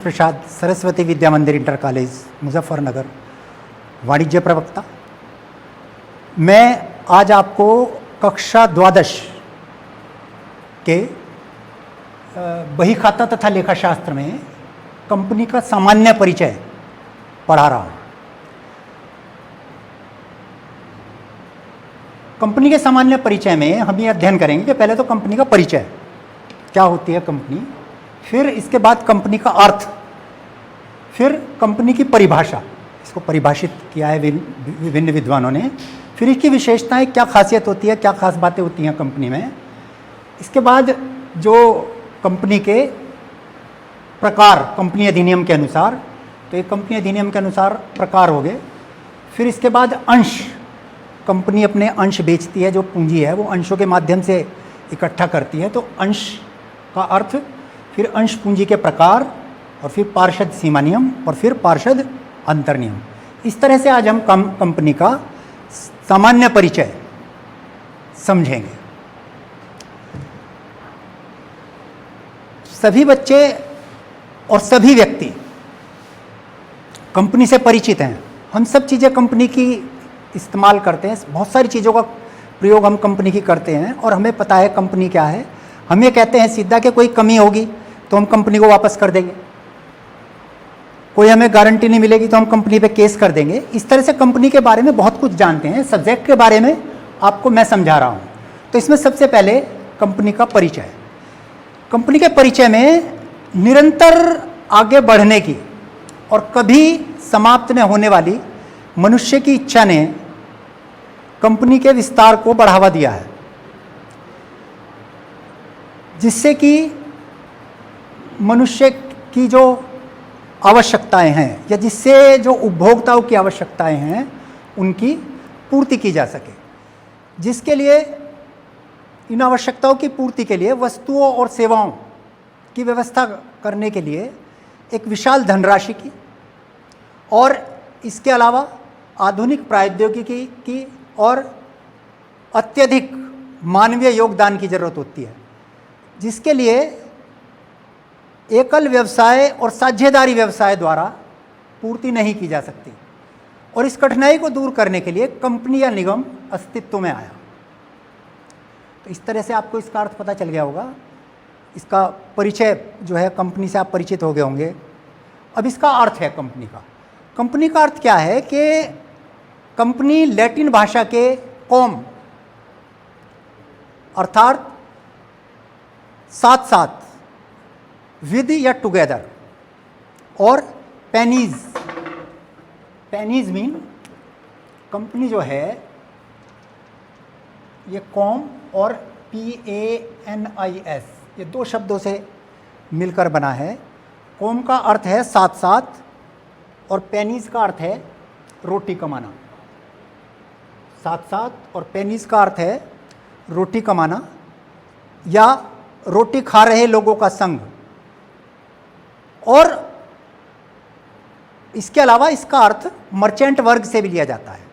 प्रसाद, सरस्वती विद्या मंदिर inter college Muzaffarnagar, वाणिज्य प्रवक्ता। मैं आज आपको कक्षा द्वादश के बही खाता तथा लेखाशास्त्र में कंपनी का सामान्य परिचय पढ़ा रहा हूँ। कंपनी के सामान्य परिचय में हम ये अध्ययन करेंगे कि पहले तो कंपनी का परिचय, क्या होती है कंपनी, फिर इसके बाद कंपनी का अर्थ, फिर कंपनी की परिभाषा, इसको परिभाषित किया है विभिन्न विद्वानों ने, फिर इसकी विशेषताएं, क्या खासियत होती है, क्या खास बातें होती हैं कंपनी में। इसके बाद जो कंपनी के प्रकार कंपनी अधिनियम के अनुसार, तो ये कंपनी अधिनियम के अनुसार प्रकार हो गए। फिर इसके बाद अंश, कंपनी अपने अंश बेचती है, जो पूंजी है वो अंशों के माध्यम से इकट्ठा करती है, तो अंश का अर्थ, फिर अंश पूंजी के प्रकार, और फिर पार्षद सीमा नियम, और फिर पार्षद अंतर नियम। इस तरह से आज हम कंपनी का सामान्य परिचय समझेंगे। सभी बच्चे और सभी व्यक्ति कंपनी से परिचित हैं। हम सब चीज़ें कंपनी की इस्तेमाल करते हैं, बहुत सारी चीज़ों का प्रयोग हम कंपनी की करते हैं और हमें पता है कंपनी क्या है। हम ये कहते हैं सीधा कि कोई कमी होगी तो हम कंपनी को वापस कर देंगे, कोई हमें गारंटी नहीं मिलेगी तो हम कंपनी पे केस कर देंगे। इस तरह से कंपनी के बारे में बहुत कुछ जानते हैं। सब्जेक्ट के बारे में आपको मैं समझा रहा हूँ। तो इसमें सबसे पहले कंपनी का परिचय। कंपनी के परिचय में निरंतर आगे बढ़ने की और कभी समाप्त न होने वाली मनुष्य की इच्छा ने कंपनी के विस्तार को बढ़ावा दिया है, जिससे कि मनुष्य की जो आवश्यकताएं हैं या जिससे जो उपभोक्ताओं की आवश्यकताएं हैं उनकी पूर्ति की जा सके, जिसके लिए इन आवश्यकताओं की पूर्ति के लिए वस्तुओं और सेवाओं की व्यवस्था करने के लिए एक विशाल धनराशि की और इसके अलावा आधुनिक प्रौद्योगिकी की और अत्यधिक मानवीय योगदान की ज़रूरत होती है, जिसके लिए एकल व्यवसाय और साझेदारी व्यवसाय द्वारा पूर्ति नहीं की जा सकती। और इस कठिनाई को दूर करने के लिए कंपनी या निगम अस्तित्व में आया। तो इस तरह से आपको इसका अर्थ पता चल गया होगा। इसका परिचय जो है, कंपनी से आप परिचित हो गए होंगे। अब इसका अर्थ है कंपनी का। कंपनी का अर्थ क्या है कि कंपनी लैटिन भाषा के कॉम अर्थात साथ साथ, विद या टुगेदर, और पेनीज, पेनीज मीन कंपनी जो है ये कॉम और PANIS, ये दो शब्दों से मिलकर बना है। कॉम का अर्थ है साथ साथ और पेनीज का अर्थ है रोटी कमाना। साथ साथ और पेनीज का अर्थ है रोटी कमाना या रोटी खा रहे लोगों का संघ। और इसके अलावा इसका अर्थ मर्चेंट वर्ग से भी लिया जाता है।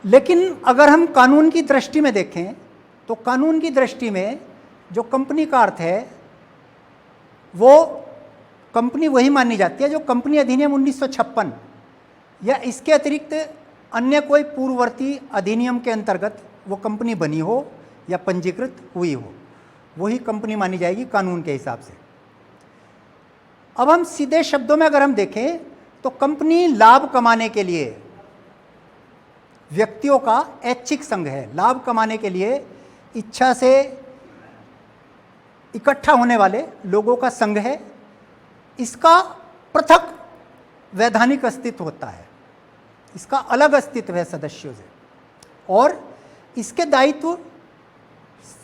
लेकिन अगर हम कानून की दृष्टि में देखें तो कानून की दृष्टि में जो कंपनी का अर्थ है वो कंपनी वही मानी जाती है जो कंपनी अधिनियम 1956 या इसके अतिरिक्त अन्य कोई पूर्ववर्ती अधिनियम के अंतर्गत वो कंपनी बनी हो या पंजीकृत हुई हो, वही कंपनी मानी जाएगी कानून के हिसाब से। अब हम सीधे शब्दों में अगर हम देखें तो कंपनी लाभ कमाने के लिए व्यक्तियों का ऐच्छिक संघ है। लाभ कमाने के लिए इच्छा से इकट्ठा होने वाले लोगों का संघ है। इसका पृथक वैधानिक अस्तित्व होता है, इसका अलग अस्तित्व है सदस्यों से, और इसके दायित्व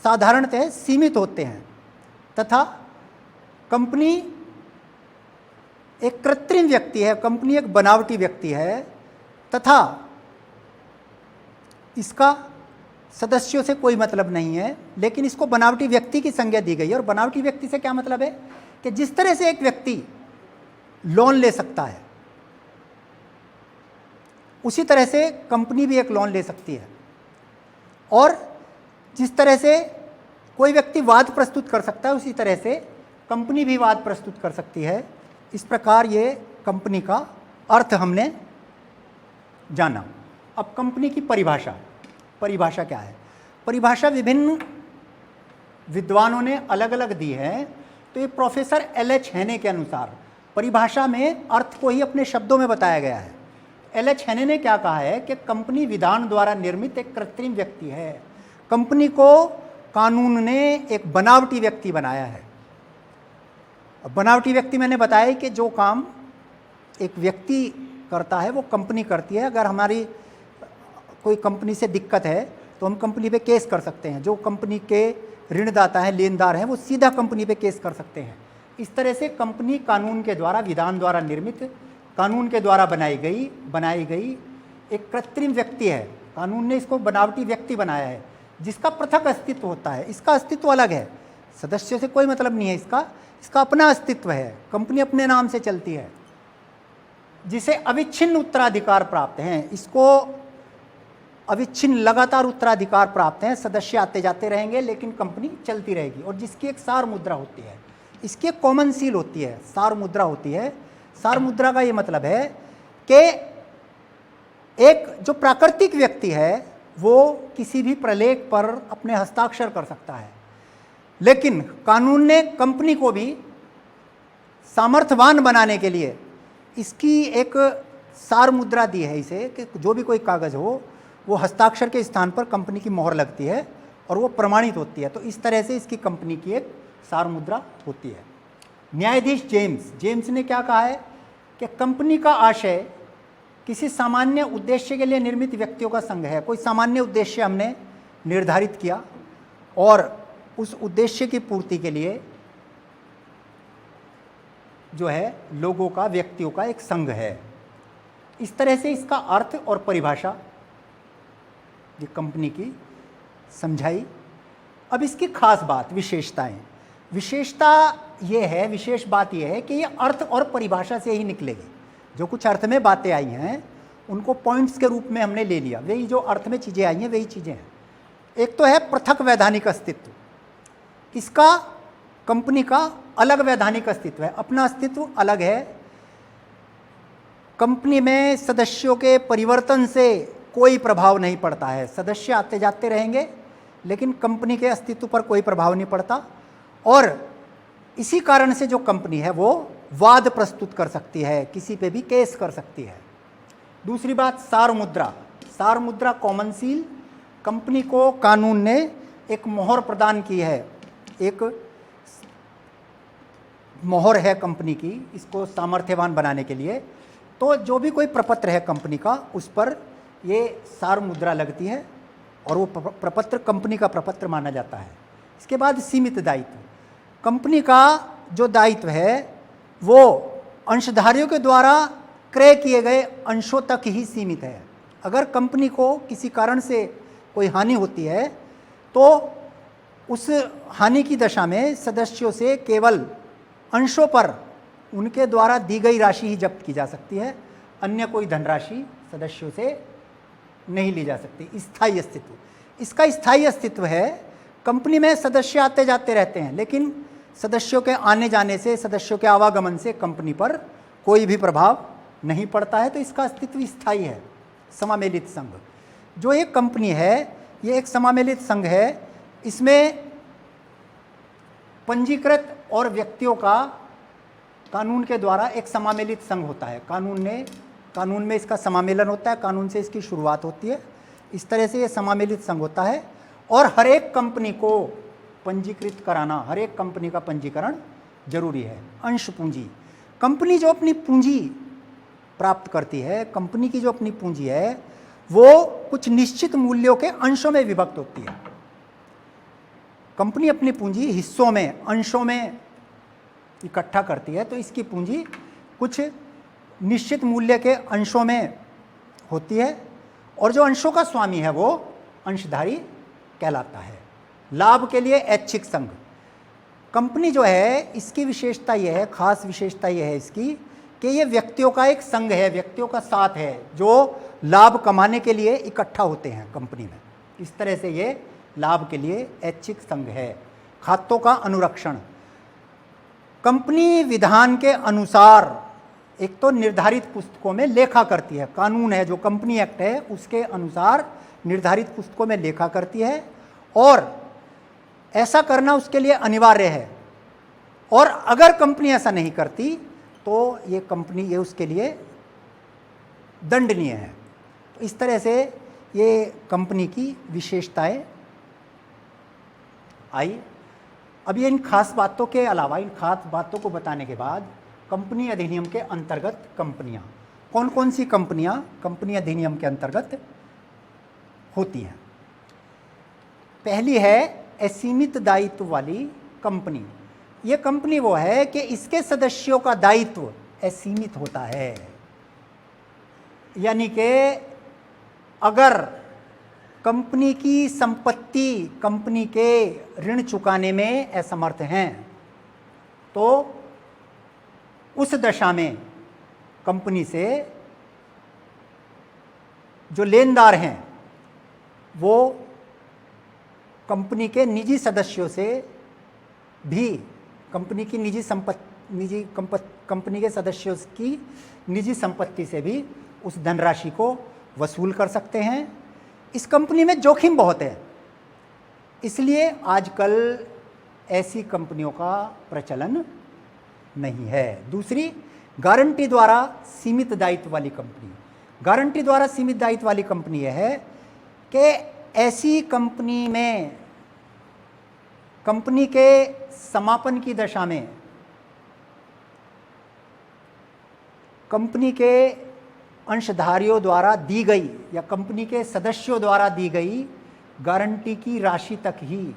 साधारणतः सीमित होते हैं तथा कंपनी एक कृत्रिम व्यक्ति है, कंपनी एक बनावटी व्यक्ति है तथा इसका सदस्यों से कोई मतलब नहीं है। लेकिन इसको बनावटी व्यक्ति की संज्ञा दी गई है। और बनावटी व्यक्ति से क्या मतलब है कि जिस तरह से एक व्यक्ति लोन ले सकता है उसी तरह से कंपनी भी एक लोन ले सकती है, और जिस तरह से कोई व्यक्ति वाद प्रस्तुत कर सकता है उसी तरह से कंपनी भी वाद प्रस्तुत कर सकती है। इस प्रकार ये कंपनी का अर्थ हमने जाना। अब कंपनी की परिभाषा, परिभाषा क्या है? परिभाषा विभिन्न विद्वानों ने अलग अलग दी है। तो ये प्रोफेसर एल.एच. हेने के अनुसार परिभाषा में अर्थ को ही अपने शब्दों में बताया गया है। एल.एच. हेने ने क्या कहा है कि कंपनी विधान द्वारा निर्मित एक कृत्रिम व्यक्ति है। कंपनी को कानून ने एक बनावटी व्यक्ति बनाया है। अब बनावटी व्यक्ति मैंने बताया कि जो काम एक व्यक्ति करता है वो कंपनी करती है। अगर हमारी कोई कंपनी से दिक्कत है तो हम कंपनी पे केस कर सकते हैं। जो कंपनी के ऋणदाता हैं, लेनदार हैं, वो सीधा कंपनी पे केस कर सकते हैं। इस तरह से कंपनी कानून के द्वारा, विधान द्वारा निर्मित, कानून के द्वारा बनाई गई एक कृत्रिम व्यक्ति है। कानून ने इसको बनावटी व्यक्ति बनाया है जिसका पृथक अस्तित्व होता है। इसका अस्तित्व अलग है, सदस्यों से कोई मतलब नहीं है इसका अपना अस्तित्व है। कंपनी अपने नाम से चलती है, जिसे अविच्छिन्न उत्तराधिकार प्राप्त हैं। इसको अविच्छिन्न लगातार उत्तराधिकार प्राप्त हैं। सदस्य आते जाते रहेंगे लेकिन कंपनी चलती रहेगी। और जिसकी एक सार मुद्रा होती है, इसकी एक कॉमन सील होती है, सार मुद्रा होती है। सार मुद्रा का ये मतलब है कि एक जो प्राकृतिक व्यक्ति है वो किसी भी प्रलेख पर अपने हस्ताक्षर कर सकता है, लेकिन कानून ने कंपनी को भी सामर्थ्यवान बनाने के लिए इसकी एक सार मुद्रा दी है इसे, कि जो भी कोई कागज़ हो वो हस्ताक्षर के स्थान पर कंपनी की मोहर लगती है और वो प्रमाणित होती है। तो इस तरह से इसकी कंपनी की एक सार मुद्रा होती है। न्यायाधीश जेम्स ने क्या कहा है कि कंपनी का आशय किसी सामान्य उद्देश्य के लिए निर्मित व्यक्तियों का संघ है। कोई सामान्य उद्देश्य हमने निर्धारित किया और उस उद्देश्य की पूर्ति के लिए जो है लोगों का, व्यक्तियों का एक संघ है। इस तरह से इसका अर्थ और परिभाषा ये कंपनी की समझाई। अब इसकी खास बात, विशेषताएं। विशेषता ये है, विशेष बात ये है कि ये अर्थ और परिभाषा से ही निकलेगी। जो कुछ अर्थ में बातें आई हैं उनको पॉइंट्स के रूप में हमने ले लिया। वही जो अर्थ में चीज़ें आई हैं वही चीज़ें हैं। एक तो है पृथक वैधानिक अस्तित्व। इसका कंपनी का अलग वैधानिक अस्तित्व है, अपना अस्तित्व अलग है। कंपनी में सदस्यों के परिवर्तन से कोई प्रभाव नहीं पड़ता है। सदस्य आते जाते रहेंगे लेकिन कंपनी के अस्तित्व पर कोई प्रभाव नहीं पड़ता। और इसी कारण से जो कंपनी है वो वाद प्रस्तुत कर सकती है, किसी पे भी केस कर सकती है। दूसरी बात, सार मुद्रा। सार मुद्रा कॉमन सील। कंपनी को कानून ने एक मोहर प्रदान की है, एक मोहर है कंपनी की, इसको सामर्थ्यवान बनाने के लिए। तो जो भी कोई प्रपत्र है कंपनी का उस पर ये सार मुद्रा लगती है और वो प्रपत्र कंपनी का प्रपत्र माना जाता है। इसके बाद सीमित दायित्व। कंपनी का जो दायित्व है वो अंशधारियों के द्वारा क्रय किए गए अंशों तक ही सीमित है। अगर कंपनी को किसी कारण से कोई हानि होती है तो उस हानि की दशा में सदस्यों से केवल अंशों पर उनके द्वारा दी गई राशि ही जब्त की जा सकती है, अन्य कोई धनराशि सदस्यों से नहीं ली जा सकती। स्थायी अस्तित्व। इसका स्थायी अस्तित्व है, कंपनी में सदस्य आते जाते रहते हैं लेकिन सदस्यों के आने जाने से, सदस्यों के आवागमन से कंपनी पर कोई भी प्रभाव नहीं पड़ता है। तो इसका अस्तित्व स्थायी है। समामेलित संघ। जो एक कंपनी है ये एक समामेलित संघ है। इसमें पंजीकृत और व्यक्तियों का कानून के द्वारा एक समामेलित संघ होता है। कानून में इसका समामेलन होता है, कानून से इसकी शुरुआत होती है। इस तरह से ये समामेलित संघ होता है। और हर एक कंपनी को पंजीकृत कराना, हर एक कंपनी का पंजीकरण जरूरी है। अंश पूंजी। कंपनी जो अपनी पूंजी प्राप्त करती है, कंपनी की जो अपनी पूंजी है वो कुछ निश्चित मूल्यों के अंशों में विभक्त होती है। कंपनी अपनी पूंजी हिस्सों में, अंशों में इकट्ठा करती है। तो इसकी पूंजी कुछ निश्चित मूल्य के अंशों में होती है और जो अंशों का स्वामी है वो अंशधारी कहलाता है। लाभ के लिए ऐच्छिक संघ। कंपनी जो है इसकी विशेषता यह है, खास विशेषता यह है इसकी कि ये व्यक्तियों का एक संघ है, व्यक्तियों का साथ है जो लाभ कमाने के लिए इकट्ठा होते हैं कंपनी में। इस तरह से ये लाभ के लिए ऐच्छिक संघ है। खातों का अनुरक्षण। कंपनी विधान के अनुसार एक तो निर्धारित पुस्तकों में लेखा करती है, कानून है जो कंपनी एक्ट है उसके अनुसार निर्धारित पुस्तकों में लेखा करती है, और ऐसा करना उसके लिए अनिवार्य है। और अगर कंपनी ऐसा नहीं करती तो ये उसके लिए दंडनीय है। तो इस तरह से ये कंपनी की विशेषताएं आई। अब ये इन खास बातों के अलावा, इन खास बातों को बताने के बाद कंपनी अधिनियम के अंतर्गत कंपनियां, कौन कौन सी कंपनियां कंपनी अधिनियम के अंतर्गत होती हैं। पहली है असीमित दायित्व वाली कंपनी। ये कंपनी वो है कि इसके सदस्यों का दायित्व असीमित होता है, यानी कि अगर कंपनी की संपत्ति कंपनी के ऋण चुकाने में असमर्थ हैं तो उस दशा में कंपनी से जो लेनदार हैं वो कंपनी के निजी सदस्यों से भी, कंपनी की कंपनी के सदस्यों की निजी संपत्ति से भी उस धनराशि को वसूल कर सकते हैं। इस कंपनी में जोखिम बहुत है, इसलिए आजकल ऐसी कंपनियों का प्रचलन नहीं है। दूसरी, गारंटी द्वारा सीमित दायित्व वाली कंपनी। गारंटी द्वारा सीमित दायित्व वाली कंपनी यह है कि ऐसी कंपनी में कंपनी के समापन की दशा में कंपनी के अंशधारियों द्वारा दी गई या कंपनी के सदस्यों द्वारा दी गई गारंटी की राशि तक ही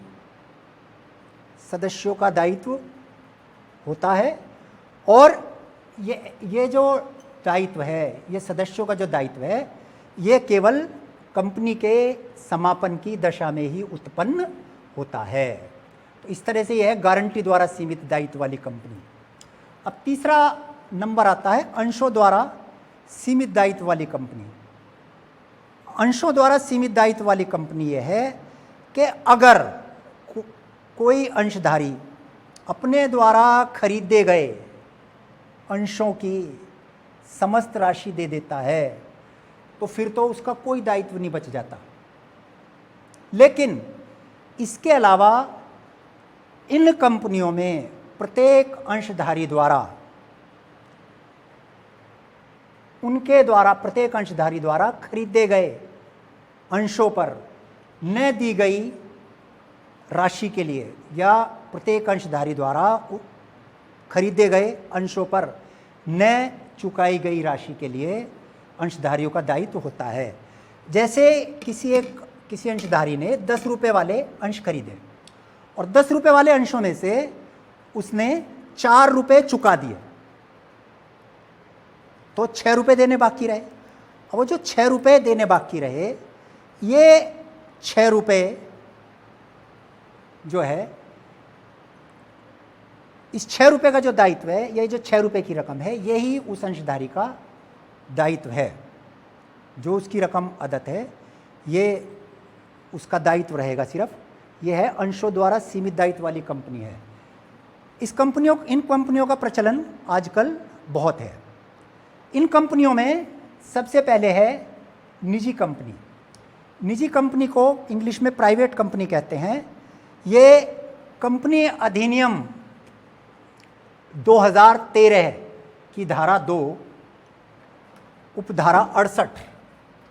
सदस्यों का दायित्व होता है, और ये जो दायित्व है, ये सदस्यों का जो दायित्व है, ये केवल कंपनी के समापन की दशा में ही उत्पन्न होता है। तो इस तरह से यह है गारंटी द्वारा सीमित दायित्व वाली कंपनी। अब तीसरा नंबर आता है अंशों द्वारा सीमित दायित्व वाली कंपनी। अंशों द्वारा सीमित दायित्व वाली कंपनी यह है कि अगर कोई अंशधारी अपने द्वारा खरीदे गए अंशों की समस्त राशि दे देता है तो फिर तो उसका कोई दायित्व नहीं बच जाता। लेकिन इसके अलावा इन कंपनियों में प्रत्येक अंशधारी द्वारा प्रत्येक अंशधारी द्वारा खरीदे गए अंशों पर न दी गई राशि के लिए या प्रत्येक अंशधारी द्वारा खरीदे गए अंशों पर न चुकाई गई राशि के लिए अंशधारियों का दायित्व होता है। जैसे किसी अंशधारी ने 10 रुपये वाले अंश खरीदे और 10 रुपये वाले अंशों में से उसने 4 रुपये चुका दिए तो 6 रुपये देने बाकी रहे। अब वो जो 6 रुपये देने बाकी रहे, ये 6 रुपये जो है, इस 6 रुपये का जो दायित्व है, ये जो 6 रुपये की रकम है, यही उस अंशधारी का दायित्व है। जो उसकी रकम अदत है ये उसका दायित्व रहेगा सिर्फ। ये है अंशों द्वारा सीमित दायित्व वाली कंपनी है। इन कंपनियों का प्रचलन आजकल बहुत है। इन कंपनियों में सबसे पहले है निजी कंपनी। निजी कंपनी को इंग्लिश में प्राइवेट कंपनी कहते हैं। ये कंपनी अधिनियम 2013 की धारा 2 उपधारा 68,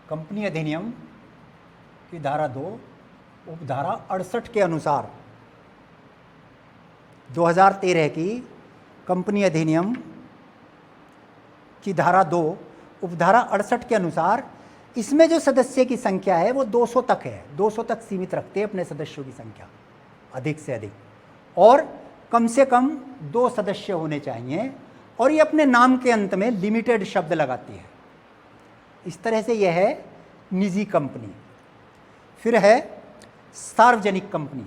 कंपनी अधिनियम की धारा 2 उपधारा 68 के अनुसार 2013 की कंपनी अधिनियम की धारा 2 उपधारा 68 के अनुसार इसमें जो सदस्य की संख्या है वो 200 तक है। 200 तक सीमित रखते हैं अपने सदस्यों की संख्या, अधिक से अधिक, और कम से कम 2 सदस्य होने चाहिए, और ये अपने नाम के अंत में लिमिटेड शब्द लगाती है। इस तरह से यह है निजी कंपनी। फिर है सार्वजनिक कंपनी।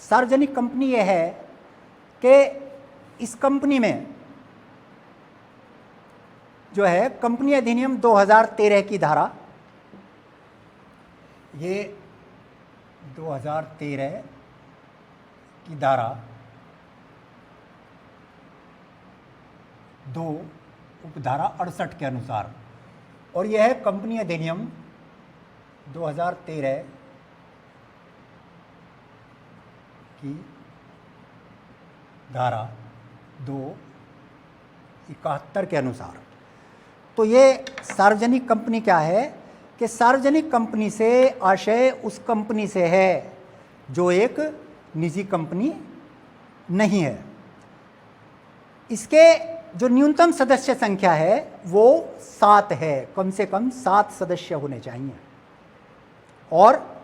सार्वजनिक कंपनी यह है कि इस कंपनी में जो है कंपनी अधिनियम 2013 की धारा, ये 2013 की धारा 2 उपधारा 68 के अनुसार, और यह है कंपनी अधिनियम 2013 की धारा 271 के अनुसार। तो ये सार्वजनिक कंपनी क्या है कि सार्वजनिक कंपनी से आशय उस कंपनी से है जो एक निजी कंपनी नहीं है। इसके जो न्यूनतम सदस्य संख्या है वो 7 है, कम से कम 7 सदस्य होने चाहिए, और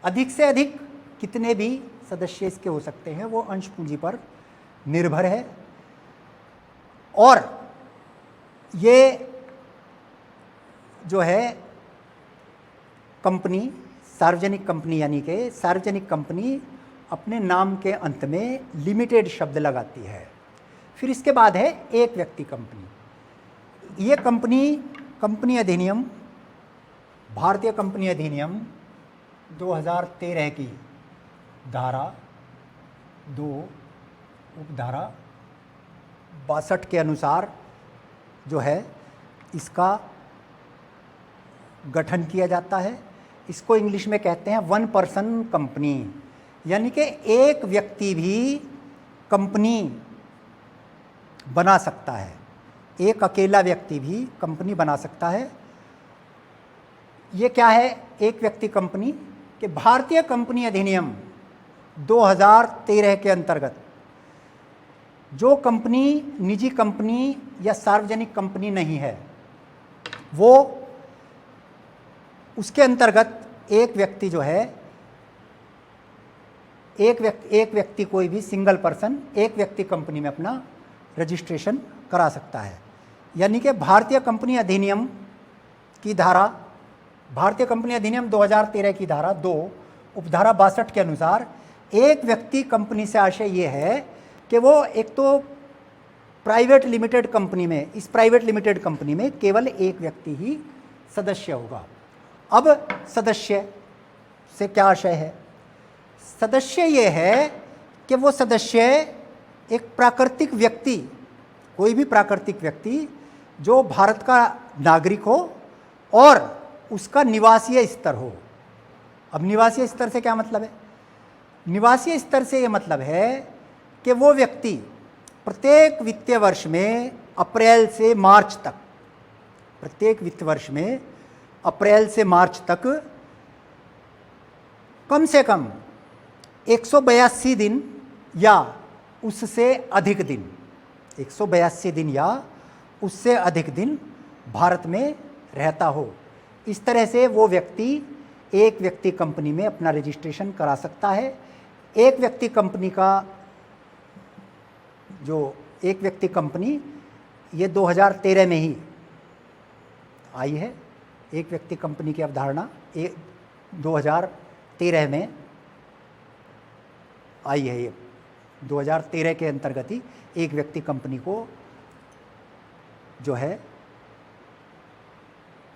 अधिक से अधिक कितने भी सदस्य इसके हो सकते हैं वो अंश पूंजी पर निर्भर है। और ये जो है कंपनी सार्वजनिक कंपनी, यानी कि सार्वजनिक कंपनी अपने नाम के अंत में लिमिटेड शब्द लगाती है। फिर इसके बाद है एक व्यक्ति कंपनी। ये कंपनी अधिनियम, भारतीय कंपनी अधिनियम 2013 की धारा 2 उपधारा 62 के अनुसार जो है इसका गठन किया जाता है। इसको इंग्लिश में कहते हैं 1 पर्सन कंपनी, यानी कि एक व्यक्ति भी कंपनी बना सकता है, एक अकेला व्यक्ति भी कंपनी बना सकता है। ये क्या है एक व्यक्ति कंपनी? कि भारतीय कंपनी अधिनियम 2013 के अंतर्गत जो कंपनी निजी कंपनी या सार्वजनिक कंपनी नहीं है, वो उसके अंतर्गत एक व्यक्ति जो है, एक व्यक्ति कोई भी सिंगल पर्सन एक व्यक्ति कंपनी में अपना रजिस्ट्रेशन करा सकता है। यानी कि भारतीय कंपनी अधिनियम की धारा, भारतीय कंपनी अधिनियम 2013 की धारा 2 उपधारा 62 के अनुसार एक व्यक्ति कंपनी से आशय ये है कि वो एक तो प्राइवेट लिमिटेड कंपनी में, इस प्राइवेट लिमिटेड कंपनी में केवल एक व्यक्ति ही सदस्य होगा। अब सदस्य से क्या आशय है? सदस्य ये है कि वो सदस्य एक प्राकृतिक व्यक्ति, कोई भी प्राकृतिक व्यक्ति जो भारत का नागरिक हो और उसका निवासीय स्तर हो। अब निवासीय स्तर से क्या मतलब है? निवासीय स्तर से ये मतलब है कि वो व्यक्ति प्रत्येक वित्तीय वर्ष में अप्रैल से मार्च तक, प्रत्येक वित्तीय वर्ष में अप्रैल से मार्च तक कम से कम 182 दिन या उससे अधिक दिन, 182 दिन या उससे अधिक दिन भारत में रहता हो। इस तरह से वो व्यक्ति एक व्यक्ति कंपनी में अपना रजिस्ट्रेशन करा सकता है। एक व्यक्ति कंपनी का जो एक व्यक्ति कंपनी ये 2013 में ही आई है। एक व्यक्ति कंपनी की अवधारणा 2013 में आई है। ये 2013 के अंतर्गत ही एक व्यक्ति कंपनी को जो है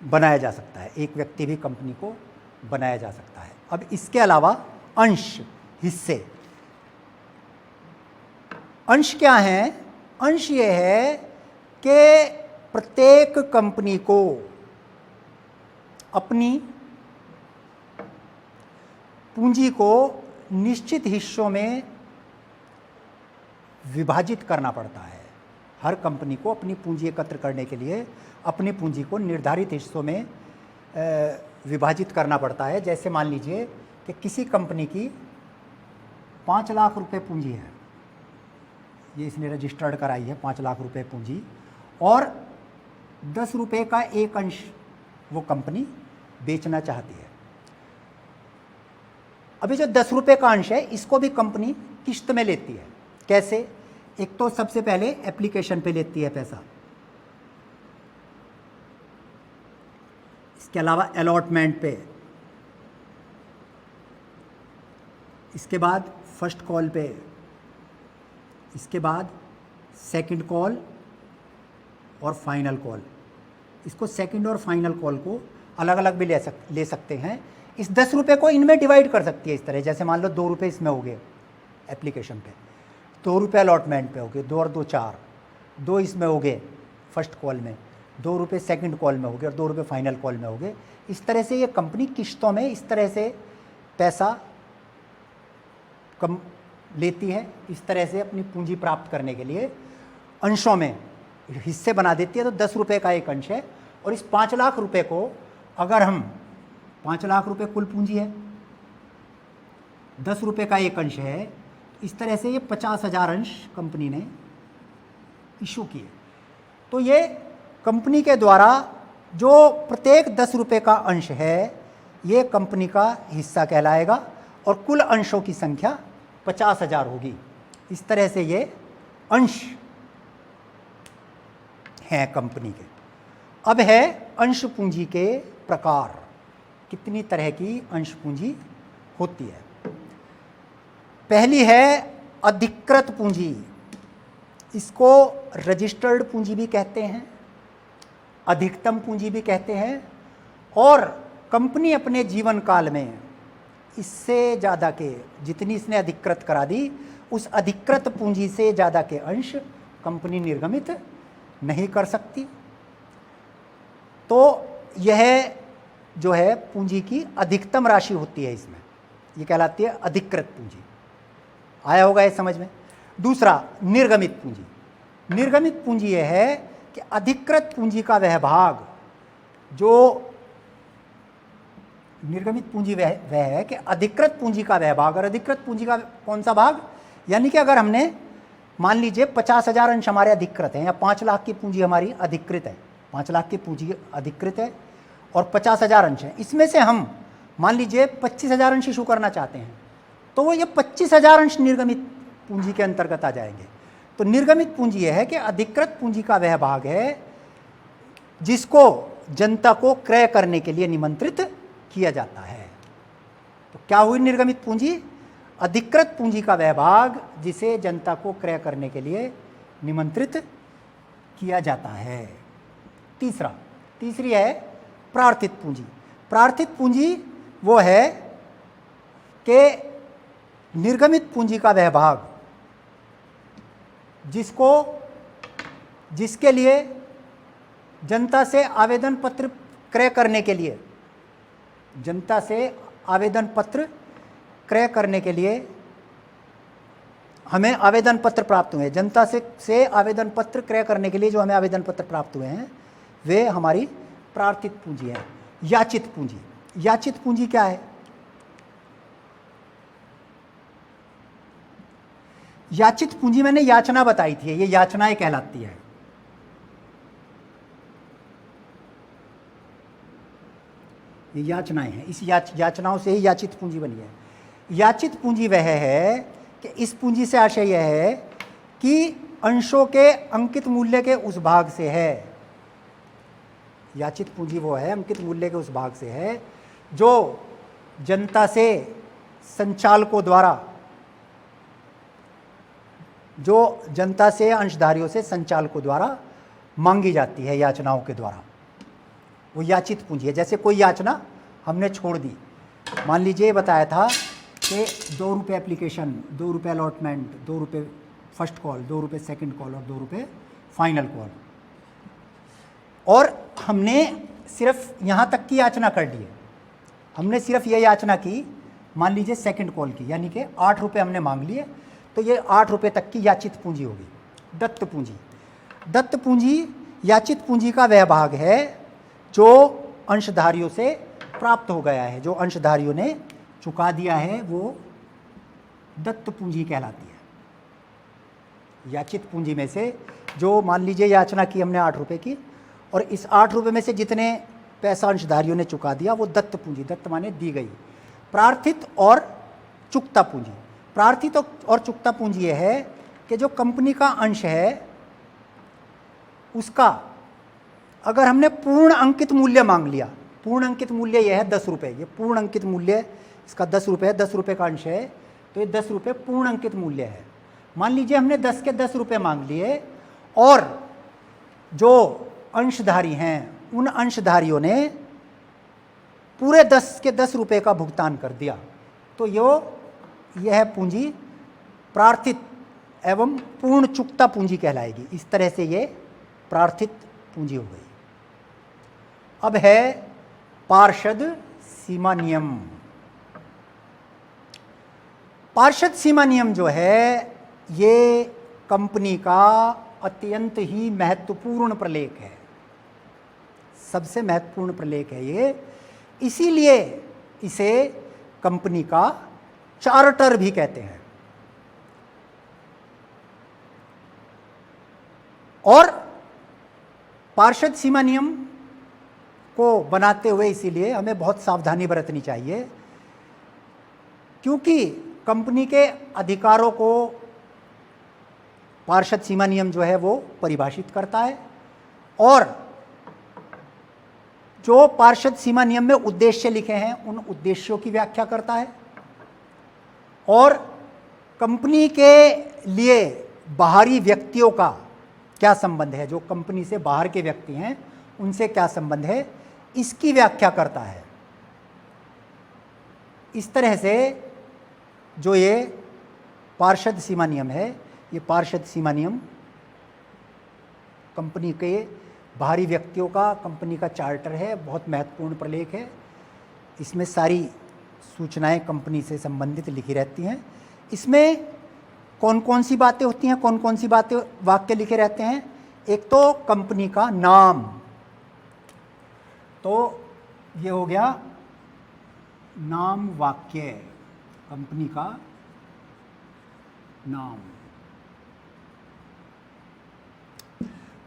बनाया जा सकता है, एक व्यक्ति भी कंपनी को बनाया जा सकता है। अब इसके अलावा अंश, हिस्से, अंश क्या हैं? अंश ये है कि प्रत्येक कंपनी को अपनी पूंजी को निश्चित हिस्सों में विभाजित करना पड़ता है। हर कंपनी को अपनी पूंजी एकत्र करने के लिए अपनी पूंजी को निर्धारित हिस्सों में विभाजित करना पड़ता है। जैसे मान लीजिए कि किसी कंपनी की 5 लाख रुपए पूंजी है, ये इसने रजिस्टर्ड कराई है 5 लाख रुपए पूंजी, और 10 रुपये का एक अंश वो कंपनी बेचना चाहती है। अभी जो 10 रुपये का अंश है इसको भी कंपनी किस्त में लेती है। कैसे? एक तो सबसे पहले एप्लीकेशन पे लेती है पैसा, इसके अलावा अलॉटमेंट पे, इसके बाद फर्स्ट कॉल पे, इसके बाद सेकंड कॉल और फाइनल कॉल। इसको सेकंड और फाइनल कॉल को अलग अलग भी ले सकते हैं। इस 10 रुपये को इनमें डिवाइड कर सकती है इस तरह, जैसे मान लो 2 रुपये इसमें हो गए एप्लीकेशन पे, 2 रुपये अलॉटमेंट पे हो गए, 2 और 2 4, 2 इसमें हो गए फर्स्ट कॉल में, 2 रुपये सेकंड कॉल में हो गए और 2 रुपये फाइनल कॉल में हो गए। इस तरह से ये कंपनी किश्तों में इस तरह से पैसा कम लेती है, इस तरह से अपनी पूंजी प्राप्त करने के लिए अंशों में हिस्से बना देती है। तो 10 रुपये का एक अंश है, और इस 5 लाख रुपए को अगर हम 5 लाख रुपए कुल पूंजी है, 10 रुपये का एक अंश है, इस तरह से ये 50,000 अंश कंपनी ने इशू किए। तो ये कंपनी के द्वारा जो प्रत्येक 10 रुपये का अंश है ये कंपनी का हिस्सा कहलाएगा, और कुल अंशों की संख्या 50,000 होगी। इस तरह से ये अंश हैं कंपनी के। अब है अंश पूंजी के प्रकार, कितनी तरह की अंश पूंजी होती है। पहली है अधिकृत पूंजी, इसको रजिस्टर्ड पूंजी भी कहते हैं, अधिकतम पूंजी भी कहते हैं, और कंपनी अपने जीवन काल में इससे ज़्यादा के जितनी इसने अधिकृत करा दी उस अधिकृत पूंजी से ज़्यादा के अंश कंपनी निर्गमित नहीं कर सकती। तो यह जो है पूंजी की अधिकतम राशि होती है, इसमें ये कहलाती है अधिकृत पूंजी। आया होगा ये समझ में। दूसरा निर्गमित पूंजी। निर्गमित पूंजी यह है कि अधिकृत पूंजी का वह भाग जो निर्गमित पूंजी वह है कि अधिकृत पूंजी का वह भाग, और अधिकृत पूंजी का कौन सा भाग, यानी कि अगर हमने मान लीजिए 50,000 अंश हमारे अधिकृत हैं, या 5 लाख की पूंजी हमारी अधिकृत है, 5 लाख की पूंजी अधिकृत है और 50,000 अंश हैं, इसमें से हम मान लीजिए 25,000 अंश इशू करना चाहते हैं, तो वो ये 25,000 अंश निर्गमित पूंजी के अंतर्गत आ जाएंगे। तो निर्गमित पूंजी यह है कि अधिकृत पूंजी का वह भाग है जिसको जनता को क्रय करने के लिए निमंत्रित किया जाता है। तो क्या हुई निर्गमित पूंजी? अधिकृत पूंजी का वह भाग जिसे जनता को क्रय करने के लिए निमंत्रित किया जाता है। तीसरी है प्रार्थित पूंजी। प्रार्थित पूंजी वो है कि निर्गमित पूंजी का वह भाग जिसके लिए जनता से आवेदन पत्र क्रय करने के लिए, जनता से आवेदन पत्र क्रय करने के लिए हमें आवेदन पत्र प्राप्त हुए हैं, जनता से आवेदन पत्र क्रय करने के लिए जो हमें आवेदन पत्र प्राप्त हुए हैं वे हमारी प्रार्थित पूंजी है। याचित पूंजी। याचित पूंजी क्या है? याचित पूंजी मैंने याचना बताई थी, ये याचनाएं कहलाती है। ये याचनाएं हैं, इस याचनाओं से ही याचित पूंजी बनी है। याचित पूंजी वह है कि इस पूंजी से आशय यह है कि अंशों के अंकित मूल्य के उस भाग से है। याचित पूंजी वो है अंकित मूल्य के उस भाग से है जो जनता से संचालकों द्वारा, जो जनता से अंशधारियों से संचालकों द्वारा मांगी जाती है याचनाओं के द्वारा, वो याचित पूंजी है। जैसे कोई याचना हमने छोड़ दी, मान लीजिए बताया था कि 2 रुपये एप्लीकेशन, 2 रुपये अलॉटमेंट, 2 रुपये फर्स्ट कॉल, 2 रुपये सेकंड कॉल और 2 रुपये फाइनल कॉल, और हमने सिर्फ यहाँ तक की याचना कर ली है। हमने सिर्फ ये याचना की, मान लीजिए सेकंड कॉल की, यानी कि 8 रुपये हमने मांग लिए, तो ये 8 रुपये तक की याचित पूंजी होगी। दत्त पूंजी। दत्त पूंजी याचित पूंजी का वह भाग है जो अंशधारियों से प्राप्त हो गया है, जो अंशधारियों ने चुका दिया है, वो दत्त पूंजी कहलाती है। याचित पूंजी में से जो मान लीजिए याचना की हमने 8 रुपये की, और इस 8 रुपये में से जितने पैसा अंशधारियों ने चुका दिया वो दत्त पूंजी, दत्त माने दी गई। प्रार्थित और चुकता पूंजी। प्रार्थित और चुकता पूंजी यह है कि जो कंपनी का अंश है उसका अगर हमने पूर्ण अंकित मूल्य मांग लिया, पूर्ण अंकित मूल्य यह है 10 रुपये, ये पूर्ण अंकित मूल्य इसका 10 रुपये है, 10 रुपये का अंश है, तो ये 10 रुपये पूर्ण अंकित मूल्य है। मान लीजिए हमने 10 के 10 रुपये मांग लिए और जो अंशधारी हैं उन अंशधारियों ने पूरे 10 के 10 रुपये का भुगतान कर दिया, तो यह पूंजी प्रार्थित एवं पूर्ण चुकता पूंजी कहलाएगी। इस तरह से ये प्रार्थित पूंजी हो गई। अब है पार्षद सीमा नियम। पार्षद सीमा नियम जो है ये कंपनी का अत्यंत ही महत्वपूर्ण प्रलेख है, सबसे महत्वपूर्ण प्रलेख है ये। इसीलिए इसे कंपनी का चार्टर भी कहते हैं। और पार्षद सीमा नियम को बनाते हुए इसीलिए हमें बहुत सावधानी बरतनी चाहिए, क्योंकि कंपनी के अधिकारों को पार्षद सीमा नियम जो है वो परिभाषित करता है, और जो पार्षद सीमा नियम में उद्देश्य लिखे हैं उन उद्देश्यों की व्याख्या करता है, और कंपनी के लिए बाहरी व्यक्तियों का क्या संबंध है, जो कंपनी से बाहर के व्यक्ति हैं उनसे क्या संबंध है, इसकी व्याख्या करता है। इस तरह से जो ये पार्षद सीमा नियम है, ये पार्षद सीमा नियम कंपनी के बाहरी व्यक्तियों का, कंपनी का चार्टर है, बहुत महत्वपूर्ण प्रलेख है। इसमें सारी सूचनाएं कंपनी से संबंधित लिखी रहती हैं। इसमें कौन कौन सी बातें होती हैं, कौन कौन सी बातें, वाक्य लिखे रहते हैं। एक तो कंपनी का नाम, तो ये हो गया नाम वाक्य, कंपनी का नाम।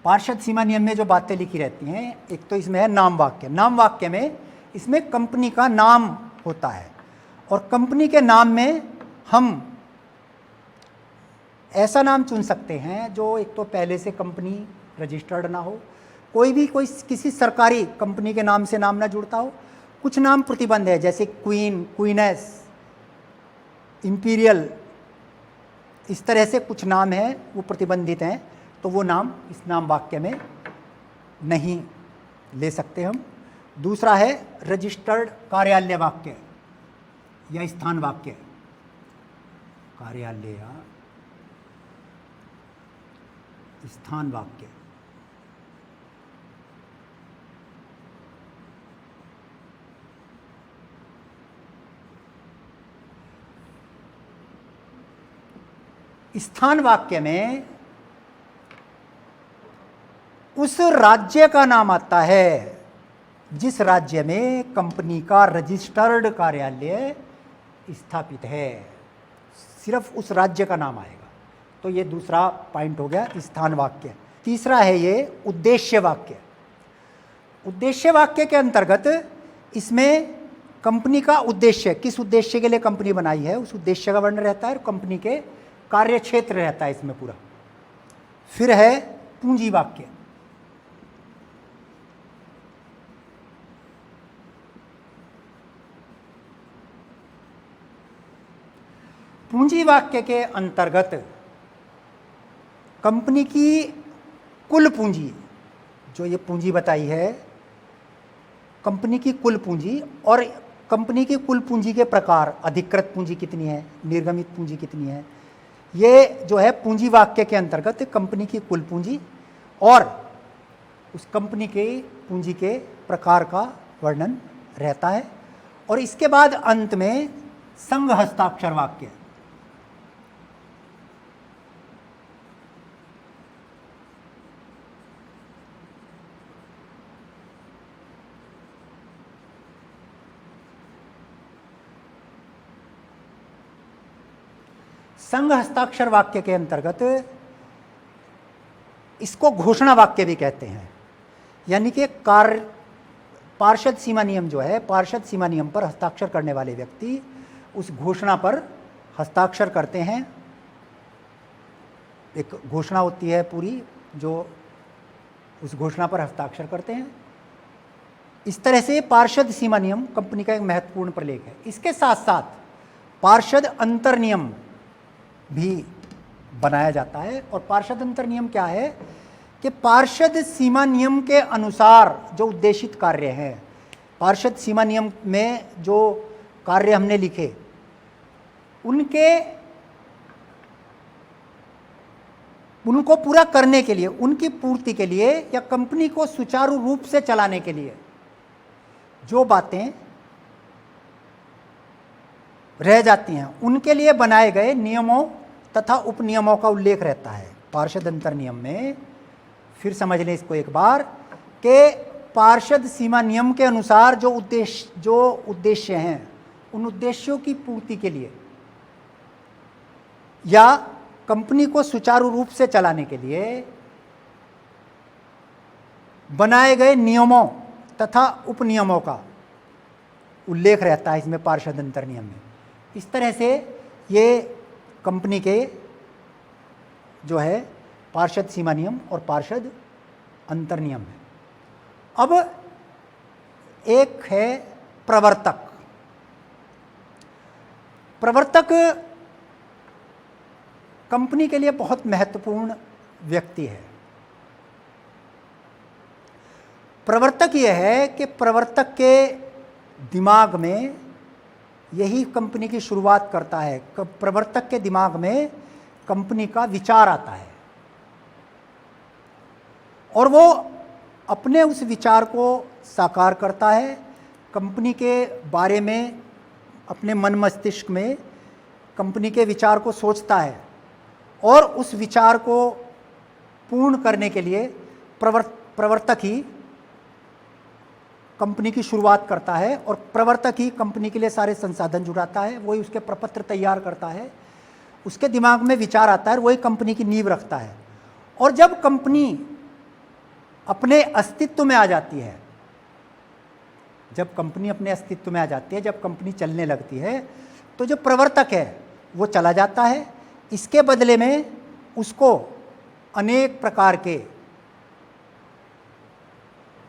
पार्षद सीमा नियम में जो बातें लिखी रहती हैं, एक तो इसमें है नाम वाक्य। नाम वाक्य में इसमें कंपनी का नाम होता है, और कंपनी के नाम में हम ऐसा नाम चुन सकते हैं जो एक तो पहले से कंपनी रजिस्टर्ड ना हो, कोई किसी सरकारी कंपनी के नाम से नाम ना जुड़ता हो। कुछ नाम प्रतिबंध है, जैसे क्वीन, क्वीनेस, इंपीरियल, इस तरह से कुछ नाम हैं वो प्रतिबंधित हैं, तो वो नाम इस नाम वाक्य में नहीं ले सकते हम। दूसरा है रजिस्टर्ड कार्यालय वाक्य या स्थान वाक्य, कार्यालय या स्थान वाक्य। स्थान वाक्य में उस राज्य का नाम आता है जिस राज्य में कंपनी का रजिस्टर्ड कार्यालय स्थापित है, सिर्फ उस राज्य का नाम आएगा। तो ये दूसरा पॉइंट हो गया स्थान वाक्य। तीसरा है ये उद्देश्य वाक्य। उद्देश्य वाक्य के अंतर्गत इसमें कंपनी का उद्देश्य, किस उद्देश्य के लिए कंपनी बनाई है उस उद्देश्य का वर्णन रहता है, और कंपनी के कार्य क्षेत्र रहता है इसमें पूरा। फिर है पूंजी वाक्य। पूंजी वाक्य के अंतर्गत कंपनी की कुल पूंजी, जो ये पूंजी बताई है, कंपनी की कुल पूंजी, और कंपनी की कुल पूंजी के प्रकार, अधिकृत पूंजी कितनी है, निर्गमित पूंजी कितनी है, ये जो है पूंजी वाक्य के अंतर्गत कंपनी की कुल पूंजी और उस कंपनी के पूंजी के प्रकार का वर्णन रहता है। और इसके बाद अंत में संघ हस्ताक्षर वाक्य। संघ हस्ताक्षर वाक्य के अंतर्गत इसको घोषणा वाक्य भी कहते हैं, यानी कि पार्षद सीमा नियम जो है, पार्षद सीमा नियम पर हस्ताक्षर करने वाले व्यक्ति उस घोषणा पर हस्ताक्षर करते हैं। एक घोषणा होती है पूरी, जो उस घोषणा पर हस्ताक्षर करते हैं। इस तरह से पार्षद सीमा नियम कंपनी का एक महत्वपूर्ण प्रलेख है। इसके साथ साथ पार्षद अंतर नियम भी बनाया जाता है। और पार्षद अंतर नियम क्या है कि पार्षद सीमा नियम के अनुसार जो उद्देशित कार्य हैं, पार्षद सीमा नियम में जो कार्य हमने लिखे, उनके उनको पूरा करने के लिए, उनकी पूर्ति के लिए या कंपनी को सुचारू रूप से चलाने के लिए जो बातें रह जाती हैं उनके लिए बनाए गए नियमों तथा उपनियमों का उल्लेख रहता है पार्षद अंतर नियम में। फिर समझ लें इसको एक बार कि पार्षद सीमा नियम के अनुसार जो उद्देश्य हैं उन उद्देश्यों की पूर्ति के लिए या कंपनी को सुचारू रूप से चलाने के लिए बनाए गए नियमों तथा उपनियमों का उल्लेख रहता है इसमें पार्षद अंतर नियम में। इस तरह से ये कंपनी के जो है पार्षद सीमा नियम और पार्षद अंतर नियम है। अब एक है प्रवर्तक। प्रवर्तक कंपनी के लिए बहुत महत्वपूर्ण व्यक्ति है। प्रवर्तक यह है कि प्रवर्तक के दिमाग में यही कंपनी की शुरुआत करता है। प्रवर्तक के दिमाग में कंपनी का विचार आता है और वो अपने उस विचार को साकार करता है। कंपनी के बारे में अपने मन मस्तिष्क में कंपनी के विचार को सोचता है और उस विचार को पूर्ण करने के लिए प्रवर्तक ही कंपनी की शुरुआत करता है और प्रवर्तक ही कंपनी के लिए सारे संसाधन जुटाता है। वही उसके प्रपत्र तैयार करता है, उसके दिमाग में विचार आता है, वही कंपनी की नींव रखता है। और जब कंपनी अपने अस्तित्व में आ जाती है, जब कंपनी अपने अस्तित्व में आ जाती है, जब कंपनी चलने लगती है, तो जो प्रवर्तक है वो चला जाता है। इसके बदले में उसको अनेक प्रकार के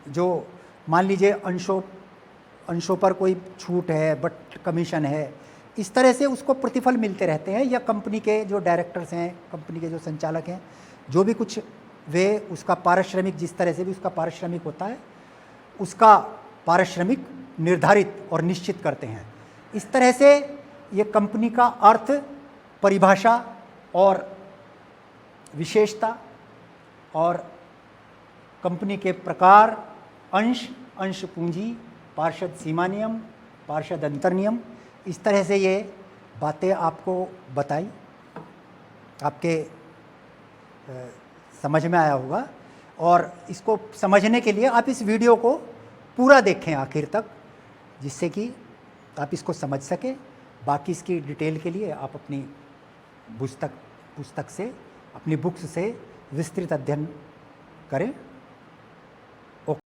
जो मान लीजिए अंशों पर कोई छूट है, बट कमीशन है, इस तरह से उसको प्रतिफल मिलते रहते हैं। या कंपनी के जो डायरेक्टर्स हैं, कंपनी के जो संचालक हैं, जो भी कुछ वे उसका पारिश्रमिक, जिस तरह से भी उसका पारिश्रमिक होता है, उसका पारिश्रमिक निर्धारित और निश्चित करते हैं। इस तरह से ये कंपनी का अर्थ, परिभाषा और विशेषता और कंपनी के प्रकार, अंश पूंजी, पार्षद सीमा नियम, पार्षद अंतर नियम, इस तरह से ये बातें आपको बताई, आपके समझ में आया होगा। और इसको समझने के लिए आप इस वीडियो को पूरा देखें आखिर तक, जिससे कि आप इसको समझ सकें। बाकी इसकी डिटेल के लिए आप अपनी पुस्तक से, अपनी बुक्स से विस्तृत अध्ययन करें।